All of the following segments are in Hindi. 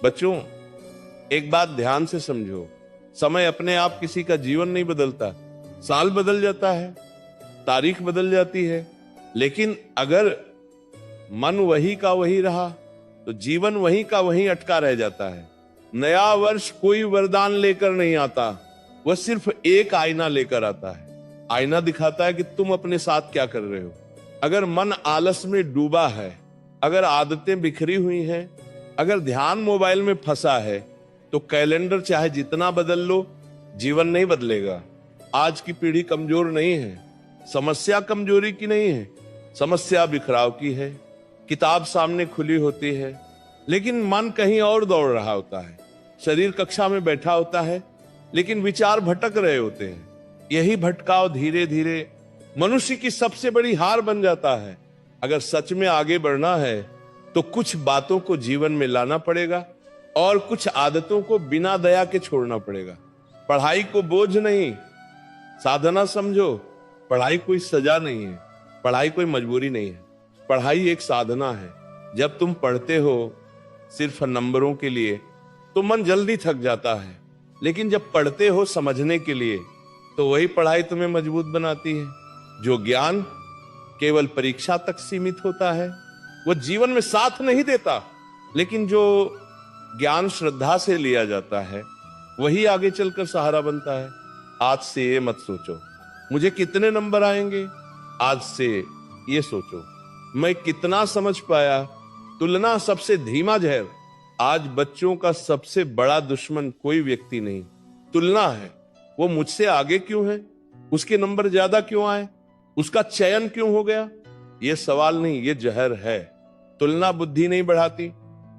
बच्चों, एक बात ध्यान से समझो, समय अपने आप किसी का जीवन नहीं बदलता। साल बदल जाता है, तारीख बदल जाती है, लेकिन अगर मन वही का वही रहा तो जीवन वही का वही अटका रह जाता है। नया वर्ष कोई वरदान लेकर नहीं आता, वह सिर्फ एक आईना लेकर आता है। आईना दिखाता है कि तुम अपने साथ क्या कर रहे हो। अगर मन आलस में डूबा है, अगर आदतें बिखरी हुई हैं, अगर ध्यान मोबाइल में फंसा है, तो कैलेंडर चाहे जितना बदल लो, जीवन नहीं बदलेगा। आज की पीढ़ी कमजोर नहीं है, समस्या कमजोरी की नहीं है, समस्या बिखराव की है। किताब सामने खुली होती है, लेकिन मन कहीं और दौड़ रहा होता है। शरीर कक्षा में बैठा होता है, लेकिन विचार भटक रहे होते हैं। यही भटकाव धीरे धीरे मनुष्य की सबसे बड़ी हार बन जाता है। अगर सच में आगे बढ़ना है तो कुछ बातों को जीवन में लाना पड़ेगा और कुछ आदतों को बिना दया के छोड़ना पड़ेगा। पढ़ाई को बोझ नहीं, साधना समझो। पढ़ाई कोई सजा नहीं है, पढ़ाई कोई मजबूरी नहीं है, पढ़ाई एक साधना है। जब तुम पढ़ते हो सिर्फ नंबरों के लिए तो मन जल्दी थक जाता है, लेकिन जब पढ़ते हो समझने के लिए तो वही पढ़ाई तुम्हें मजबूत बनाती है। जो ज्ञान केवल परीक्षा तक सीमित होता है वो जीवन में साथ नहीं देता, लेकिन जो ज्ञान श्रद्धा से लिया जाता है वही आगे चलकर सहारा बनता है। आज से ये मत सोचो मुझे कितने नंबर आएंगे, आज से ये सोचो मैं कितना समझ पाया। तुलना सबसे धीमा जहर। आज बच्चों का सबसे बड़ा दुश्मन कोई व्यक्ति नहीं, तुलना है। वो मुझसे आगे क्यों है, उसके नंबर ज्यादा क्यों आए, उसका चयन क्यों हो गया। ये सवाल नहीं, ये जहर है। तुलना बुद्धि नहीं बढ़ाती,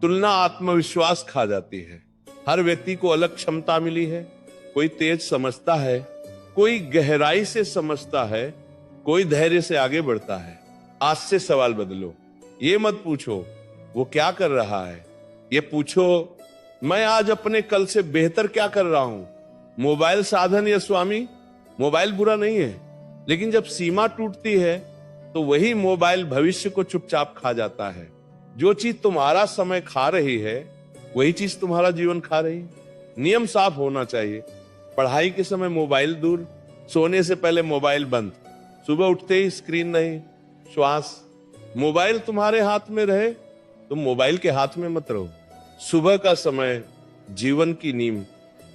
तुलना आत्मविश्वास खा जाती है। हर व्यक्ति को अलग क्षमता मिली है। कोई तेज समझता है, कोई गहराई से समझता है, कोई धैर्य से आगे बढ़ता है। आज से सवाल बदलो। ये मत पूछो वो क्या कर रहा है, ये पूछो मैं आज अपने कल से बेहतर क्या कर रहा हूं। मोबाइल साधन या स्वामी, मोबाइल बुरा नहीं है, लेकिन जब सीमा टूटती है तो वही मोबाइल भविष्य को चुपचाप खा जाता है। जो चीज तुम्हारा समय खा रही है वही चीज तुम्हारा जीवन खा रही है। नियम साफ होना चाहिए। पढ़ाई के समय मोबाइल दूर, सोने से पहले मोबाइल बंद, सुबह उठते ही स्क्रीन नहीं, श्वास। मोबाइल तुम्हारे हाथ में रहे, तुम मोबाइल के हाथ में मत रहो। सुबह का समय जीवन की नींव।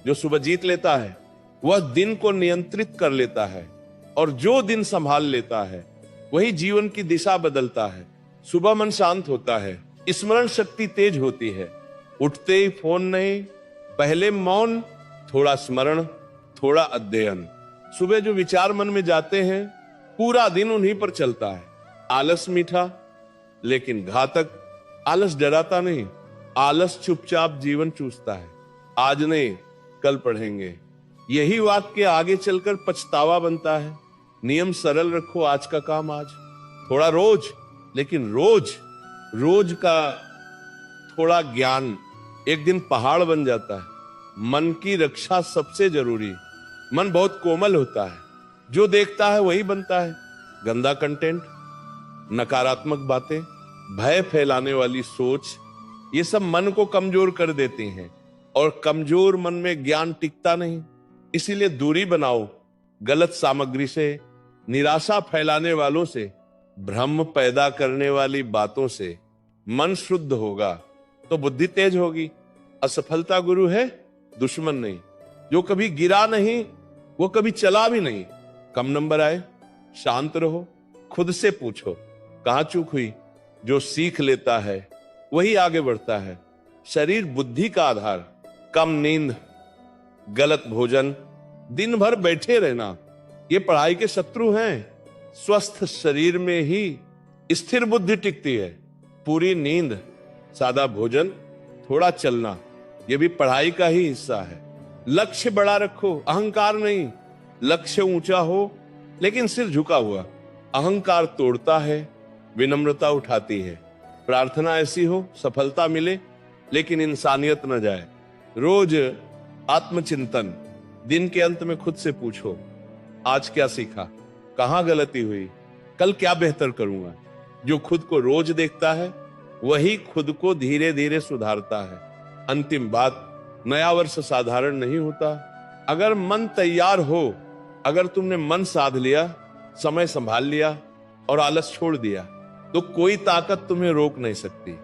जो सुबह जीत लेता है वह दिन को नियंत्रित कर लेता है, और जो दिन संभाल लेता है वही जीवन की दिशा बदलता है। सुबह मन शांत होता है, स्मरण शक्ति तेज होती है। उठते ही फोन नहीं, पहले मौन, थोड़ा स्मरण, थोड़ा अध्ययन। सुबह जो विचार मन में जाते हैं पूरा दिन उन्हीं पर चलता है। आलस मीठा लेकिन घातक। आलस डराता नहीं, आलस चुपचाप जीवन चूसता है। आज नहीं कल पढ़ेंगे, यही वाक्य आगे चलकर पछतावा बनता है। नियम सरल रखो, आज का काम आज, थोड़ा रोज, लेकिन रोज रोज का थोड़ा ज्ञान एक दिन पहाड़ बन जाता है। मन की रक्षा सबसे जरूरी। मन बहुत कोमल होता है, जो देखता है वही बनता है। गंदा कंटेंट, नकारात्मक बातें, भय फैलाने वाली सोच, ये सब मन को कमजोर कर देती हैं, और कमजोर मन में ज्ञान टिकता नहीं। इसीलिए दूरी बनाओ गलत सामग्री से, निराशा फैलाने वालों से, भ्रम पैदा करने वाली बातों से। मन शुद्ध होगा तो बुद्धि तेज होगी। असफलता गुरु है, दुश्मन नहीं। जो कभी गिरा नहीं वो कभी चला भी नहीं। कम नंबर आए, शांत रहो, खुद से पूछो कहां चूक हुई। जो सीख लेता है वही आगे बढ़ता है। शरीर बुद्धि का आधार। कम नींद, गलत भोजन, दिन भर बैठे रहना, ये पढ़ाई के शत्रु हैं। स्वस्थ शरीर में ही स्थिर बुद्धि टिकती है। पूरी नींद, सादा भोजन, थोड़ा चलना, ये भी पढ़ाई का ही हिस्सा है। लक्ष्य बड़ा रखो, अहंकार नहीं। लक्ष्य ऊंचा हो लेकिन सिर झुका हुआ। अहंकार तोड़ता है, विनम्रता उठाती है। प्रार्थना ऐसी हो सफलता मिले लेकिन इंसानियत न जाए। रोज आत्मचिंतन। दिन के अंत में खुद से पूछो आज क्या सीखा, कहां गलती हुई, कल क्या बेहतर करूंगा। जो खुद को रोज देखता है वही खुद को धीरे धीरे सुधारता है। अंतिम बात, नया वर्ष साधारण नहीं होता। अगर मन तैयार हो, अगर तुमने मन साध लिया, समय संभाल लिया और आलस छोड़ दिया, तो कोई ताकत तुम्हें रोक नहीं सकती।